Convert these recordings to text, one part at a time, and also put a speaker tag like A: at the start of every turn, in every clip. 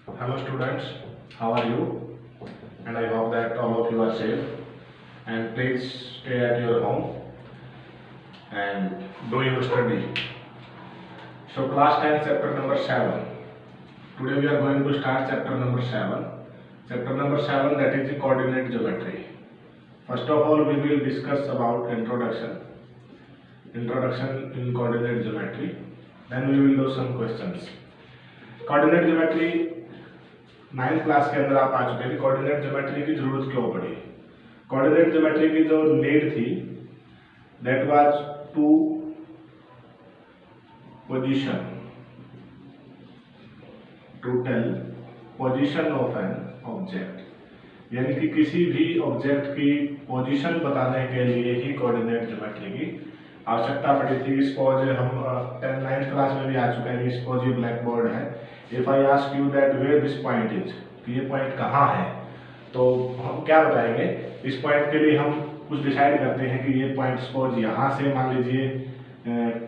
A: Hello students, how are you? And I hope that all of you are safe. And please stay at your home and do your study. So class 10 chapter number 7. Today we are going to start chapter number 7. Chapter number 7, that is the coordinate geometry. First of all we will discuss about introduction in coordinate geometry. Then we will do some questions. Coordinate geometry 9th class के अंदर आप आ चुके हैं। Coordinate geometry की जरूरत क्यों पड़ी? Coordinate geometry की जो नीड थी that was to position to tell position of an object, यानी कि किसी भी ऑब्जेक्ट की पोजीशन बताने के लिए ही कोऑर्डिनेट ज्योमेट्री की आवश्यकता पड़ी थी। सपोज हम 9th क्लास में भी आ चुका है। सपोज ये ब्लैक बोर्ड है। If I ask you that where this point is, कि ये पॉइंट कहाँ है, तो हम क्या बताएंगे? इस पॉइंट के लिए हम कुछ डिसाइड करते हैं कि ये पॉइंट सपोज यहाँ से मान लीजिए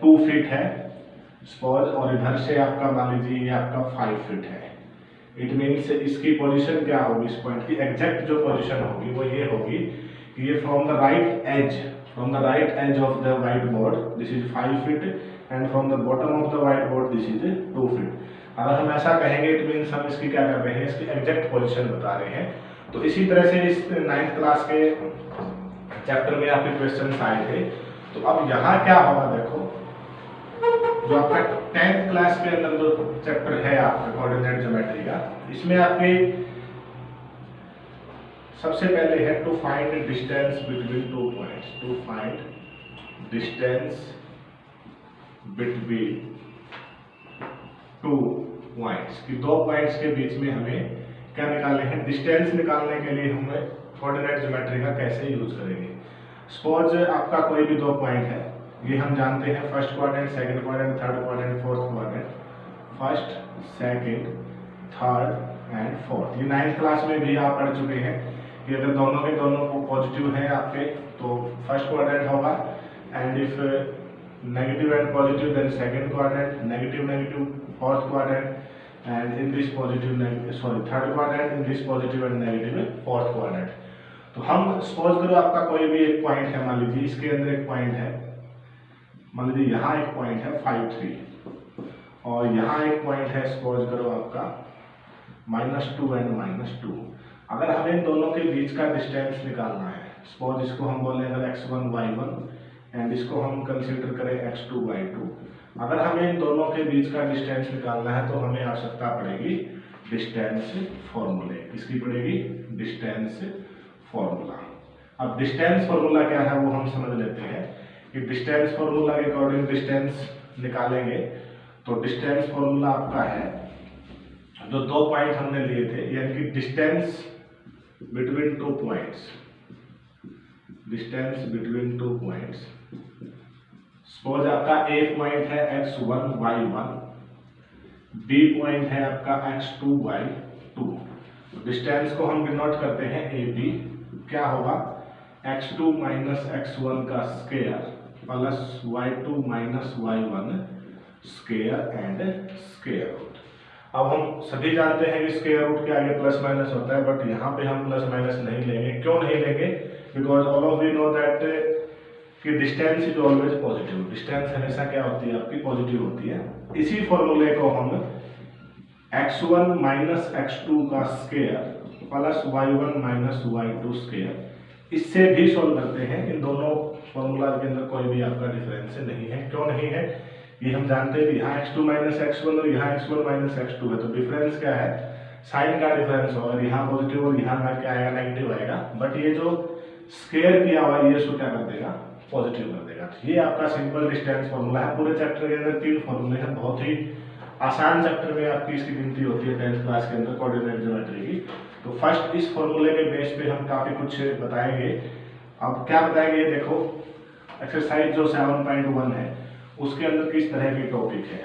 A: 2 फीट है सपोज, और इधर से आपका मान लीजिए ये आपका 5 फीट है। इट मीन्स इसकी पोजीशन क्या होगी? इस पॉइंट की एग्जैक्ट जो पोजीशन होगी वो ये होगी कि ये from the right edge of the white board this is 5 feet and from the bottom of the white board this is 2 feet. अगर हम ऐसा कहेंगे इट मीन्स हम इसकी क्या कर रहे हैं, इसकी एग्जैक्ट पोजीशन बता रहे हैं। तो इसी तरह से इस 9th क्लास के चैप्टर में आपके क्वेश्चन आए थे। तो अब यहाँ क्या होगा, देखो जो आपका 10th क्लास के अंदर जो चैप्टर है आपका कोऑर्डिनेट ज्योमेट्री का, इसमें आपके सबसे पहले है to find distance between 2 points. To find distance between 2 points, कि 2 पॉइंट्स के बीच में हमें क्या निकालने हैं? डिस्टेंस निकालने के लिए हमें कोऑर्डिनेट ज्योमेट्री का कैसे यूज करेंगे। सपोज आपका कोई भी 2 पॉइंट है, ये हम जानते हैं first quadrant, second quadrant, third quadrant, fourth quadrant. First, second, third and fourth. ये 9th क्लास में भी आप पढ़ चुके हैं कि अगर दोनों के दोनों पॉजिटिव हैं आपके तो फर्स्ट क्वाड्रेंट होगा, and if negative and positive then second quadrant, negative fourth quadrant, and in this positive third quadrant, in this positive and negative fourth quadrant। तो हम सपोज करो आपका कोई भी एक पॉइंट है, मान लीजिए इसके अंदर एक पॉइंट है, मान लीजिए यहाँ एक पॉइंट है 5, 3, और यहाँ एक पॉइंट है सपोज करो आपका -2 एंड -2। अगर हमें इन दोनों के बीच का डिस्टेंस निकालना है, सपोज इसको हम बोले अगर x1 y1 एंड इसको हम कंसीडर करें x2 y2। अगर हमें इन दोनों के बीच का डिस्टेंस निकालना है तो हमें आवश्यकता पड़ेगी डिस्टेंस फॉर्मूले। किसकी पड़ेगी? Distance formula. अब डिस्टेंस फॉर्मूला क्या है वो हम समझ लेते हैं कि डिस्टेंस फॉर्मूला के अकॉर्डिंग डिस्टेंस निकालेंगे। तो डिस्टेंस फॉर्मूला आपका है जो 2 पॉइंट हमने लिए थे, यानी कि distance between 2 points, distance between 2 points. Suppose आपका ए पॉइंट है x1 y1, बी पॉइंट है आपका x2 y2। डिस्टेंस को हम डिनोट करते हैं ए बी। क्या होगा? x2 माइनस x1 का square plus y2 minus y1 square and square root. अब हम सभी जानते हैं कि स्क्वायर रूट के आगे प्लस माइनस होता है, बट यहाँ पे हम प्लस माइनस नहीं लेंगे। क्यों नहीं लेंगे? Because all of you know that कि distance is always positive. Distance हमेशा क्या होती है? आपकी पॉजिटिव होती है। इसी फॉर्मूले को हम x1 माइनस x2 का square plus y1 minus y2 square, इससे भी सोल्व करते हैं। इन दोनों फॉर्मूला के अंदर कोई भी आपका डिफरेंस नहीं है। क्यों नहीं है? ये हम जानते हैं कि यहाँ x2 माइनस x1 और यहाँ x1 माइनस x2 है, तो डिफरेंस क्या है? साइन का डिफरेंस होगा। यहाँ पॉजिटिव और यहाँ क्या आएगा? नेगेटिव आएगा। बट ये जो स्क्वायर किया हुआ ये इसको क्या कर देगा? पॉजिटिव कर देगा। ये आपका सिंपल डिस्टेंस फॉर्मूला है। पूरे चैप्टर के अंदर 3 फॉर्मूले हैं। बहुत ही आसान चैप्टर में आपकी इसकी गिनती होती है 10th क्लास के अंदर कोऑर्डिनेट ज्योमेट्री की। तो फर्स्ट इस फॉर्मूले के बेस पे हम काफी कुछ बताएंगे। अब क्या बताएंगे? देखो एक्सरसाइज जो 7.1 है उसके अंदर किस तरह की टॉपिक है।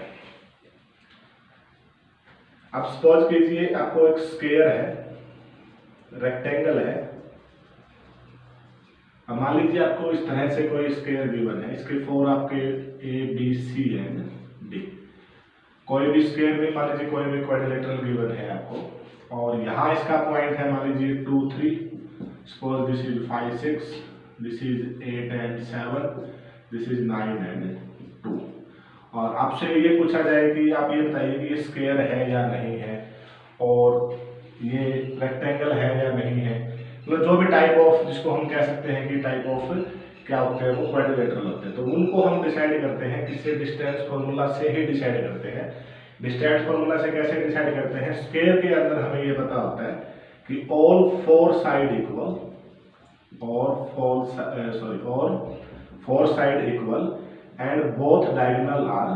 A: अब सपोज कीजिए आपको एक स्क्वायर है, रेक्टेंगल है। अब मान लीजिए आपको इस तरह से कोई स्क्वायर गिवन है, इसके 4 आपके A B C and D. कोई भी स्क्वायर में मान लीजिए कोई भी क्वाड्रिलेटरल गिवन है आपको, और यहाँ इसका पॉइंट है मान लीजिए 2 3, suppose this is 5 6, this is 8 and 7, this is 9 and 2, और आपसे ये पूछा जाए कि आप ये बताइए कि ये स्क्वायर है या नहीं है, और ये रेक्टेंगल है या नहीं है, मतलब जो भी टाइप ऑफ, जिसको हम कह सकते हैं कि टाइप ऑफ क्या होते हैं, वो क्वाड्रिलेटरल होते हैं, तो उनको हम डिसाइड करते हैं किससे, डिस्टेंस फार्मूला से ही डिसाइड करते हैं। डिस्टेंस फार्मूला से कैसे डिसाइड करते हैं, स्क्वायर के अंदर हमें ये पता होता है कि ऑल फोर साइड इक्वल, और four side equal and both diagonal are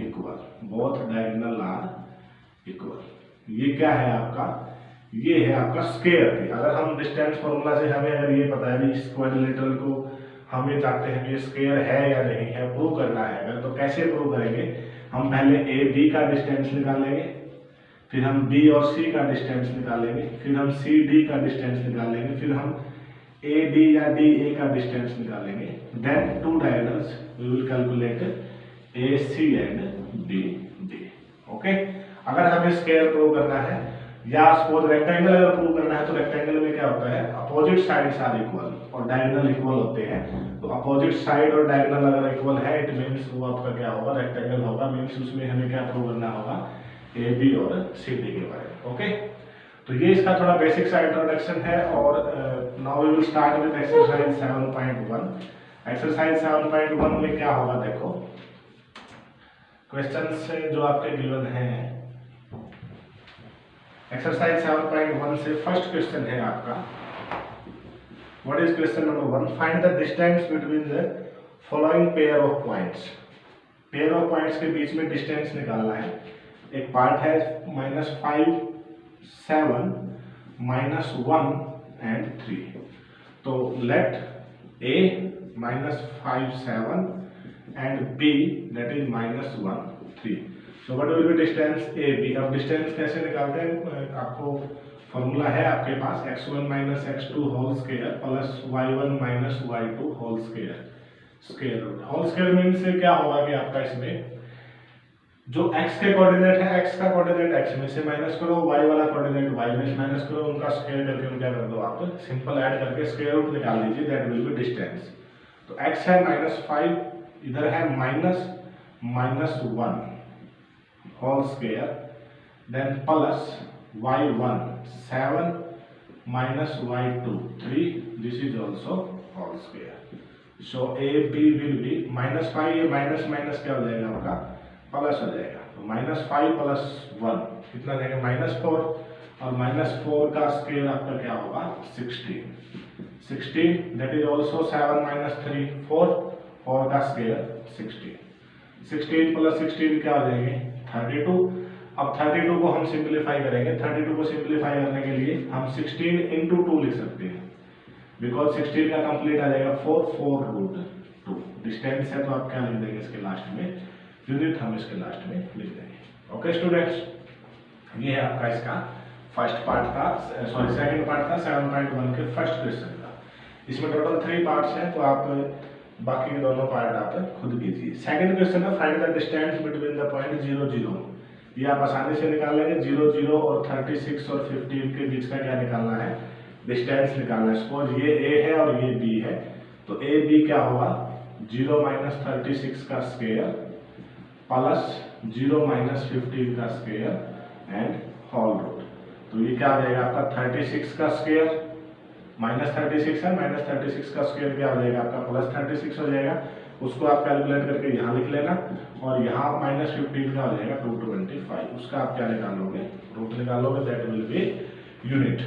A: equal, both diagonal are equal. ये क्या है आपका, ये है आपका स्क्वायर की। अगर हम डिस्टेंस फार्मूला से हमें अगर ये पता है इस क्वाड्रिलेटरल को हम ये चाहते हैं कि ये स्क्वायर है या नहीं है, प्रूव करना है अगर, तो कैसे प्रूव करेंगे, हम पहले ए बी का डिस्टेंस निकालेंगे, फिर हम बी और सी का डिस्टेंस निकालेंगे, फिर हम सी डी का डिस्टेंस निकालेंगे, फिर हम ए डी या डी ए का डिस्टेंस निकालेंगे, then two diagonals we will calculate A C and B D. Okay, अगर हमें स्क्वायर प्रूव करना है या सपोज रेक्टेंगल अगर प्रूव करना है, तो रेक्टेंगल में क्या होता है, अपोजिट साइड्स आर इक्वल और डायगोनल इक्वल होते हैं, तो अपोजिट साइड और डायगोनल अगर इक्वल है इट मींस वो आपका क्या होगा, रेक्टेंगल होगा, मींस उसमें हमें क्या प्रूव करना होगा, ए बी और सी डी के बारे में। ओके, तो ये इसका थोड़ा बेसिक सा इंट्रोडक्शन है, और now we will start with exercise 7.1। Exercise 7.1 में क्या होगा, देखो क्वेश्चंस जो आपके गिवन हैं, एक्सरसाइज 7.1 से फर्स्ट क्वेश्चन है आपका, what is question number 1, find the distance between the following pair of points. Pair of points के बीच में डिस्टेंस निकालना है। एक पार्ट है -5 7 -1 एंड 3, तो let a -5 7 and b that is -1 3, so what will be distance a b। अब distance कैसे निकालते हैं, आपको फॉर्मूला है आपके पास, x1 - x2 whole square plus y1 - y2 whole square, square root. Whole square means से क्या होगा कि आपका इसमें जो x के कोऑर्डिनेट है, x का कोऑर्डिनेट x में से माइनस करो, y वाला कोऑर्डिनेट y में से माइनस करो, उनका स्क्वायर करके उनका कर दो, आप सिंपल ऐड करके स्क्वायर रूट निकाल लीजिए, दैट विल बी डिस्टेंस। तो x है -5, इधर है -1 whole square, then plus y1 7 -y2 3, this is also whole square. So a b will be -5, ये माइनस माइनस क्या हो जाएगा आपका, प्लस हो जाएगा, तो -5 + 1 कितना जाएगा, -4, और -4 का स्क्वायर आपका क्या होगा, 16 दैट इज आल्सो 7 - 3 4, 4 का स्क्वायर 16 + 16 क्या हो जाएंगे, 32। अब 32 को हम सिंपलीफाई करेंगे, 32 को सिंपलीफाई करने के लिए हम 16 × 2 लिख सकते हैं, बिकॉज 16 का कंप्लीट आ जाएगा 4√2। डिस्टेंस है तो आप क्या लिख देंगे इसके लास्ट में, यूनिट हम इसके लास्ट में लिख देंगे। ओके स्टूडेंट्स, ये है आपका इसका फर्स्ट पार्ट था, सॉरी सेकंड पार्ट था 7.1 के फर्स्ट क्वेश्चन का। इसमें टोटल 3 पार्ट्स हैं, तो आप बाकी के दोनों पार्ट आप खुद कीजिए। सेकंड क्वेश्चन है find the distance between the point 0 0। ये आप आसानी से निकाल लेंगे, 0 0 और 36 और 15 के बीच का क्या निकालना है, डिस्टेंस निकालना है। सपोज ये a है और ये b है, तो a b क्या होगा, 0 - 36 का स्क्वायर प्लस 0 - 15 का स्क्वायर एंड होल रूट। तो ये क्या हो जाएगा आपका 36 का स्क्वायर, -36 है, -36 का स्क्वायर क्या हो जाएगा आपका +36 हो जाएगा, उसको आप कैलकुलेट करके यहाँ लिख लेना, और यहाँ -15 का हो जाएगा 225, उसका आप क्या निकालोगे, रूट निकालोगे, दैट विल बी यूनिट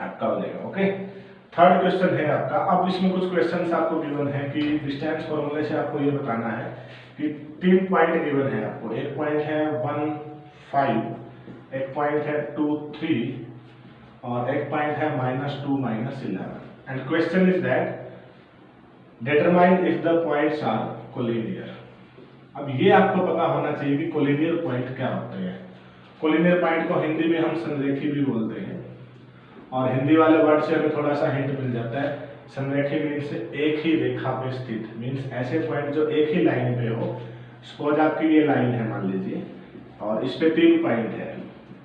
A: आपका हो जाएगा। ओके, थर्ड क्वेश्चन है आपका। अब इसमें कुछ क्वेश्चंस आपको गिवन है कि डिस्टेंस फॉर्मूले से आपको ये बताना है कि 3 पॉइंट गिवन है आपको, एक पॉइंट है 1 5, एक पॉइंट है 2 3, और एक पॉइंट है -2 -11, and question is that determine if the points are collinear. अब ये आपको पता होना चाहिए कि कोलिनियर पॉइंट क्या होते हैं। कोलिनियर पॉइंट को हिंदी में हम संरेखी भी बोलते हैं, और हिंदी वाले वर्ड से हमें थोड़ा सा हिंट मिल जाता है। संरेखी मीन्स एक ही रेखा पे स्थित, मीन्स ऐसे पॉइंट जो एक ही लाइन पे हो। सपोज आपकी ये लाइन है मान लीजिए, और इस पे 3 पॉइंट है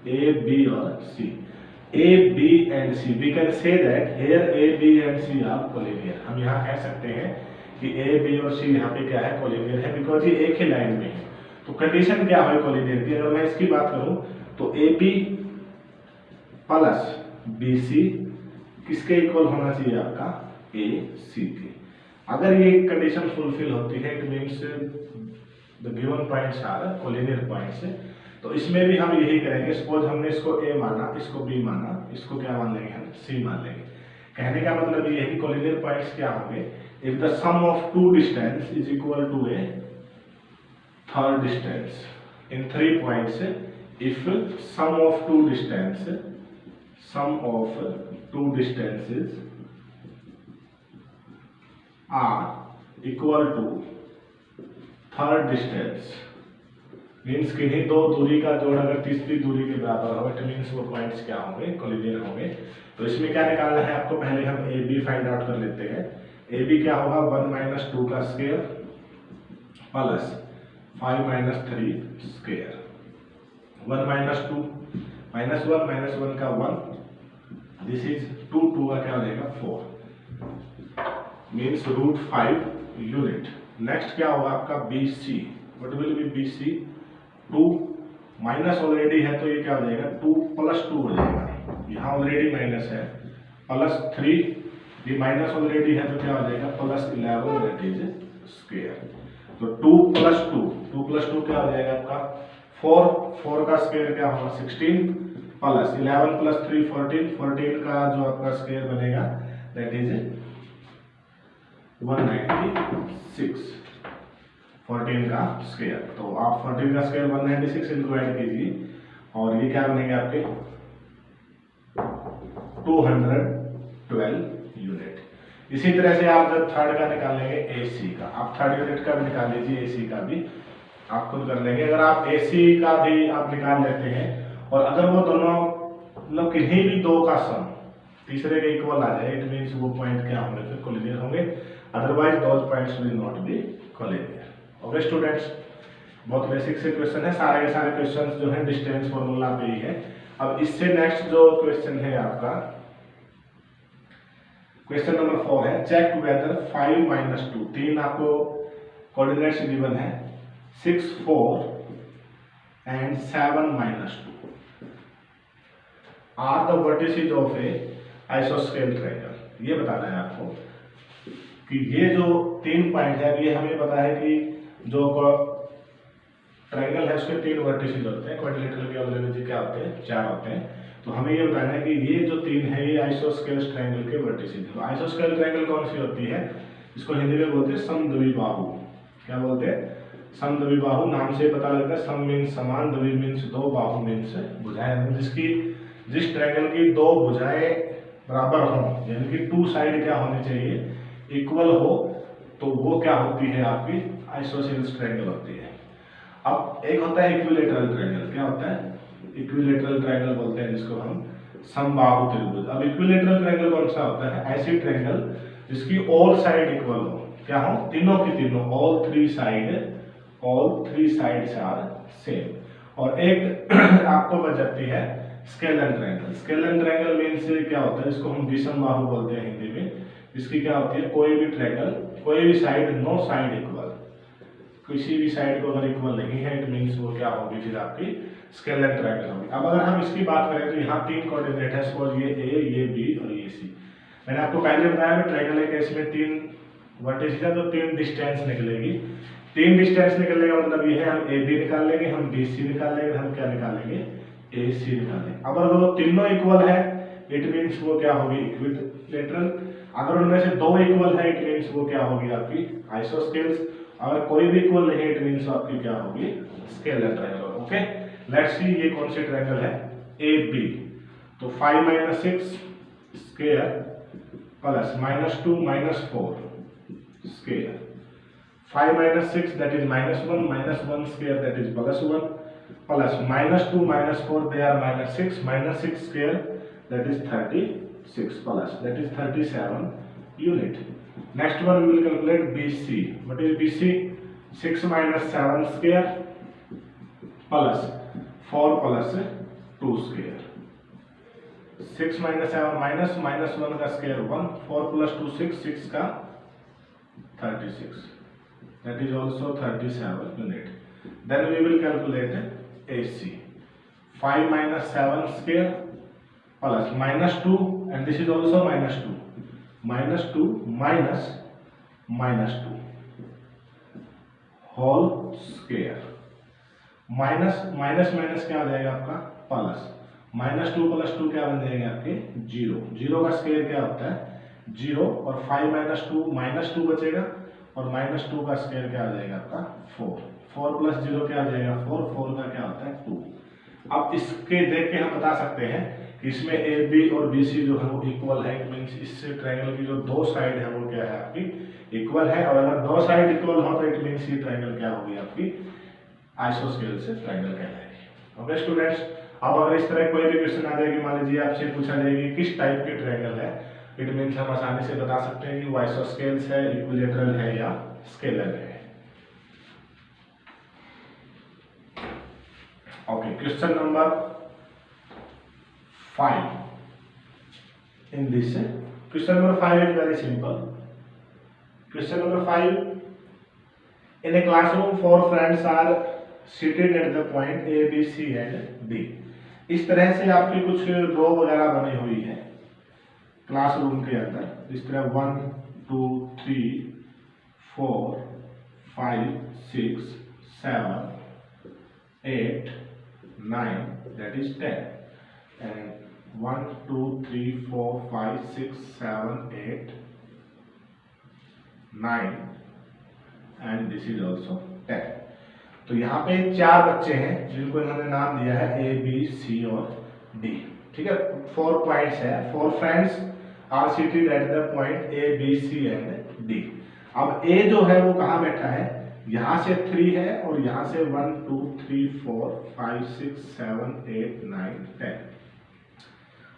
A: ए बी और C. A B and C, we can say that here A B and C are collinear. हम यहाँ कह सकते हैं कि ए बी और सी यहाँ पे क्या है, कोलिनियर है, बिकॉज ये एक ही लाइन में है। तो कंडीशन क्या है कोलिनियर की, अगर मैं इसकी बात करूं तो A B plus B C किसके इक्वल होना चाहिए, आपका ए सी के। अगर ये कंडीशन फुलफिल होती है it means the given points are collinear points. तो इसमें भी हम यही करेंगे। सपोज हमने इसको ए माना, इसको बी माना, इसको क्या मान लेंगे हम, सी मान लेंगे। कहने का मतलब ये है कि कोलिनियर पॉइंट्स क्या होंगे, if the sum of two distance is equal to a third distance in 3 points, if sum of two distance, sum of two distances are equal to third distance, means किन्हीं दो दूरी का जोड़ अगर तीसरी दूरी के बराबर हो, इट मीन्स वो पॉइंट्स क्या होंगे, कोलिनियर होंगे। तो इसमें क्या निकालना है आपको, पहले हम ए बी फाइंड आउट कर लेते हैं। ए बी क्या होगा, 1 माइनस 2 का square plus 5 minus 3 square. 1 minus 2 minus 1 का 1, दिस इज 2 का क्या हो जाएगा 4, मीन्स √5 यूनिट। नेक्स्ट क्या होगा आपका B C, what will be B C, 2 minus already है तो ये क्या हो जाएगा 2 + 2 हो जाएगा, यहाँ ऑलरेडी माइनस है, प्लस 3, ये माइनस ऑलरेडी है तो क्या हो जाएगा +11 दैट इज स्क्वायर। तो 2 + 2 क्या हो जाएगा आपका 4 का स्क्वायर क्या होगा 16 प्लस 11 + 3 14 का जो आपका स्क्वायर बनेगा दैट इज 196, 14 का स्क्वायर। तो आप 14 का स्क्वायर 196 इनको ऐड कीजिए और ये क्या बनेंगे आपके 212 यूनिट। इसी तरह से आप जब थर्ड का निकालेंगे ए सी का, आप थर्ड यूनिट का भी निकाल लीजिए, ए सी का भी आप खुद कर लेंगे। अगर आप ए सी का भी आप निकाल लेते हैं और अगर वो दोनों मतलब किन्हीं भी दो का सम तीसरे के इक्वल आ जाए, इट मींस वो पॉइंट क्या होंगे, फिर कोलिनियर होंगे, otherwise those points will not be collinear. Okay students, बहुत बेसिक से क्वेश्चन है, सारे के सारे क्वेश्चंस जो है डिस्टेंस फॉर्मूला पे ही है। अब इससे नेक्स्ट जो क्वेश्चन है आपका क्वेश्चन नंबर 4 है, चेक वेदर 5 माइनस 2, 3 आपको कोऑर्डिनेट्स गिवन है, 6 4 and 7 minus 2 are the vertices of a आइसोस्केल ट्रायंगल। ये बताना है आपको कि ये जो 3 पॉइंट है, ये हमें पता है कि जो ट्रायंगल है उसके 3 वर्टिसेस होते हैं, क्वाड्रिलेटरल के ऑर्डिनेट क्या होते हैं 4 होते हैं। तो हमें ये बताना है कि ये जो 3 है ये आइसोस्केल ट्रायंगल के वर्टिसेस हैं। आइसोस्केल ट्रायंगल कौन सी होती है, इसको हिंदी में बोलते हैं समद्विबाहु। क्या बोलते हैं, समद्विबाहु। नाम से पता लगता है, सम मीन्स समान, द्वि मीन्स दो, बाहु मीन्स भुजाएं। जिस ट्रायंगल की 2 भुजाएं बराबर हो, यानी कि 2 साइड क्या होनी चाहिए, इक्वल हो, तो वो क्या होती है आपकी आइसोसेलेस ट्रायंगल होती है। अब एक होता है इक्विलेटरल ट्रायंगल, क्या होता है इक्विलेटरल ट्रायंगल बोलते हैं जिसको हम समबाहु त्रिभुज। अब इक्विलेटरल ट्रायंगल कौन सा होता है, ऐसी ट्रायंगल जिसकी ऑल साइड इक्वल हो, क्या हो, तीनों की तीनों, all three sides are same. और एक आपको बच जाती है scalene triangle. Scalene triangle means क्या होता है, जिसको हम विषमबाहु बोलते हैं हिंदी में। इसकी क्या होती है, कोई भी ट्रायंगल, कोई भी साइड, नो साइड इक्वल, किसी भी साइड को अगर इक्वल नहीं है इट मीन्स वो क्या होगी, फिर आपकी स्केलर ट्रायंगल होगी। अब अगर हम इसकी बात करें तो यहाँ 3 कोऑर्डिनेट है, सपोज ये ए, ये बी और ये सी। मैंने आपको पहले बताया ट्रायंगल है कि इसमें 3 वर्टिसेस है तो 3 डिस्टेंस निकलेगी। 3 डिस्टेंस निकलने का मतलब ये है, हम ए बी निकाल लेंगे, हम बी सी निकाल लेंगे, हम क्या निकालेंगे, ए सी निकालेंगे। अब अगर वो तीनों इक्वल है इट मीन्स वो क्या होगी, इक्विलेटरल। अगर उनमें से 2 इक्वल है इट मीन्स वो क्या होगी आपकी आइसोस्केल्स। अगर कोई भी इक्वल नहीं इट मीन्स आपकी क्या होगी, scalar triangle. Okay, let's see ये कौन सी ट्रायंगल है, ए बी। तो 5 minus 6 square plus -2 -4 square, 5 minus 6 that is -1 -1 square that is +1 plus -2 -4 they are -6 square that is 36 plus that is 37 unit. Next one we will calculate BC. What is BC? 6 minus 7 square plus 4 plus 2 square, 6 minus 7 minus, minus 1 का square 1, 4 plus 2 6, 6 का 36, that is also 37 unit. Then we will calculate AC. 5 minus 7 square plus minus 2, and this is also minus 2, minus 2 minus minus 2 whole square. Minus minus minus क्या हो जाएगा आपका plus, minus 2 plus 2 क्या बन जाएगा आपके 0, 0 का स्क्वायर क्या होता है 0, और 5 माइनस 2 माइनस 2 बचेगा, और माइनस 2 का स्क्वायर क्या हो जाएगा आपका 4, 4 प्लस 0 क्या हो जाएगा 4, 4 का क्या होता है 2। अब इसके देख के हम बता सकते हैं कि इसमें ए बी और बी सी जो है वो इक्वल है, मीन्स इस ट्रायंगल की जो दो साइड है वो क्या है आपकी इक्वल है, और अगर दो साइड इक्वल हो तो इट मीन्स ये ट्रायंगल क्या होगी आपकी आइसोस्केल से ट्रायंगल कहलाएगी। ओके स्टूडेंट्स, अब अगर इस तरह कोई भी क्वेश्चन आ जाएगी, मान लीजिए आपसे पूछा जाएगी किस टाइप के ट्रायंगल है, इट मीन्स हम आसानी से बता सकते हैं कि वो आइसोस्केल्स है, इक्विलैटरल है या स्केलर है। Okay, question number 5 in this question number 5 is very simple. Question number 5, in a classroom 4 friends are seated at the point A, B, C and D। इस तरह से आपकी कुछ रो वगैरह बनी हुई है क्लासरूम के अंदर, इस तरह 1 2 3 4 5 6 7 8 9 that is 10, and 1 2 3 4 5 6 7 8 9 and this is also 10। तो यहाँ पे 4 बच्चे हैं जिनको इन्होंने नाम दिया है A, B, C और D, ठीक है, 4 पॉइंट्स है, 4 friends are seated at the point A, B, C and D। अब A जो है वो कहाँ बैठा है, यहाँ से 3 है और यहाँ से 1 2 3 4 5 6 7 8 9 10,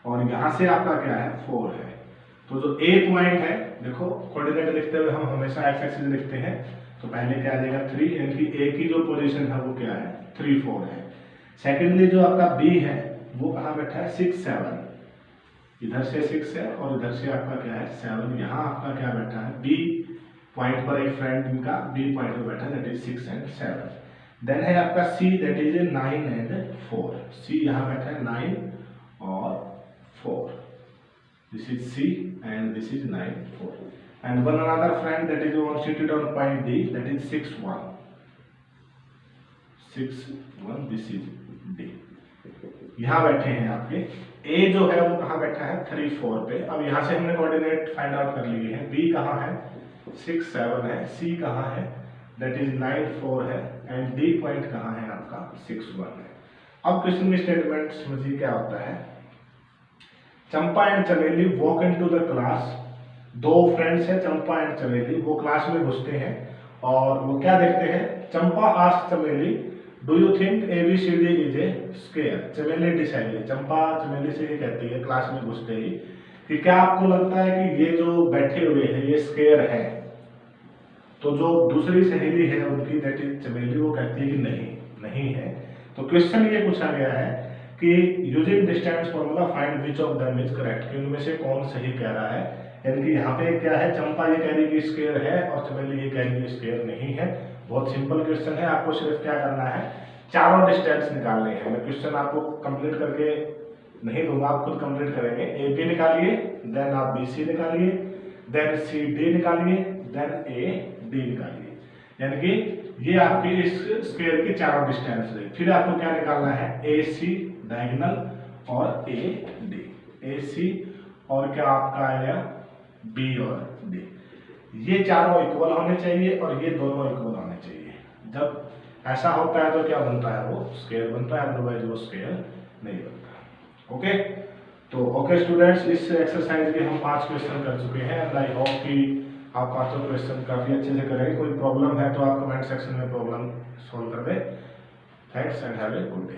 A: और यहाँ से आपका क्या है 4 है। तो जो A पॉइंट है, देखो कोऑर्डिनेट लिखते हुए हम हमेशा एक्स एक्सिस लिखते हैं, तो पहले क्या आ जाएगा 3, यानी कि A की जो पोजीशन है वो क्या है 3 4 है। सेकेंडली जो आपका B है वो कहाँ बैठा है 6 7, इधर से 6 है और इधर से आपका क्या है 7, यहाँ आपका क्या बैठा है B पॉइंट पर एक फ्रेंड इनका B पॉइंट पर बैठा है, दैट इज 6 एंड 7। देन है आपका C, that is 9 and 4, C यहाँ बैठा है 9 और 4, this is C and this is 9 4, and one another friend that is one seated on point D, that is 6 1 6 1, this is D। यहाँ बैठे हैं आपके A जो है वो कहाँ बैठा है 3 4 पे। अब यहाँ से हमने कोऑर्डिनेट फाइंड आउट कर लिए हैं, B कहाँ है 6 7 है, C कहाँ है that is 9 4 है, एंड D पॉइंट कहाँ है आपका 6 1 है। अब क्वेश्चन में स्टेटमेंट समझिए क्या होता है। चंपा एंड चमेली वॉक इनटू द क्लास, दो फ्रेंड्स हैं चंपा एंड चमेली, वो क्लास में घुसते हैं और वो क्या देखते हैं, चंपा आस्क चमेली do you think ABCD is a square. चमेली डिसाइड, चंपा चमेली से ये कहती है क्लास में घुसते ही कि क्या आपको लगता है कि ये जो बैठे हुए हैं ये स्क्वायर है। तो जो दूसरी सहेली है उनकी दैट इज चमेली, वो कहती है कि नहीं है। तो क्वेश्चन ये पूछा गया है कि using distance formula find which of them is correct, कि उनमें से कौन सही कह रहा है। यानी कि यहाँ पे क्या है, चंपा ये कह रही कि स्क्वायर है और चमेली ये कह रही कि स्क्वायर नहीं है। बहुत सिंपल क्वेश्चन है, आपको सिर्फ क्या करना है, चारों डिस्टेंस निकालने हैं। मैं क्वेश्चन आपको कंप्लीट करके नहीं दूंगा, आप खुद कंप्लीट करेंगे। AB निकालिए, देन आप BC निकालिए, देन CD निकालिए, देन AD निकालिए। यानी कि ये आपकी इस स्क्वायर की चारों डिस्टेंस है। फिर आपको क्या निकालना है, AC डायगोनल और AD, AC और क्या आपका आएगा B और D। ये चारों इक्वल होने चाहिए और ये दोनों इक्वल होने चाहिए। जब ऐसा होता है तो क्या बनता है, वो स्क्वायर बनता है, अदरवाइज वो स्क्वायर नहीं बनता। ओके, तो ओके स्टूडेंट्स, इस एक्सरसाइज के हम 5 क्वेश्चन कर चुके हैं एंड आई होप कि आप 5 क्वेश्चन काफी अच्छे से करेंगे। कोई प्रॉब्लम है तो आप कमेंट सेक्शन में प्रॉब्लम सॉल्व कर दें। Thanks and have a good day.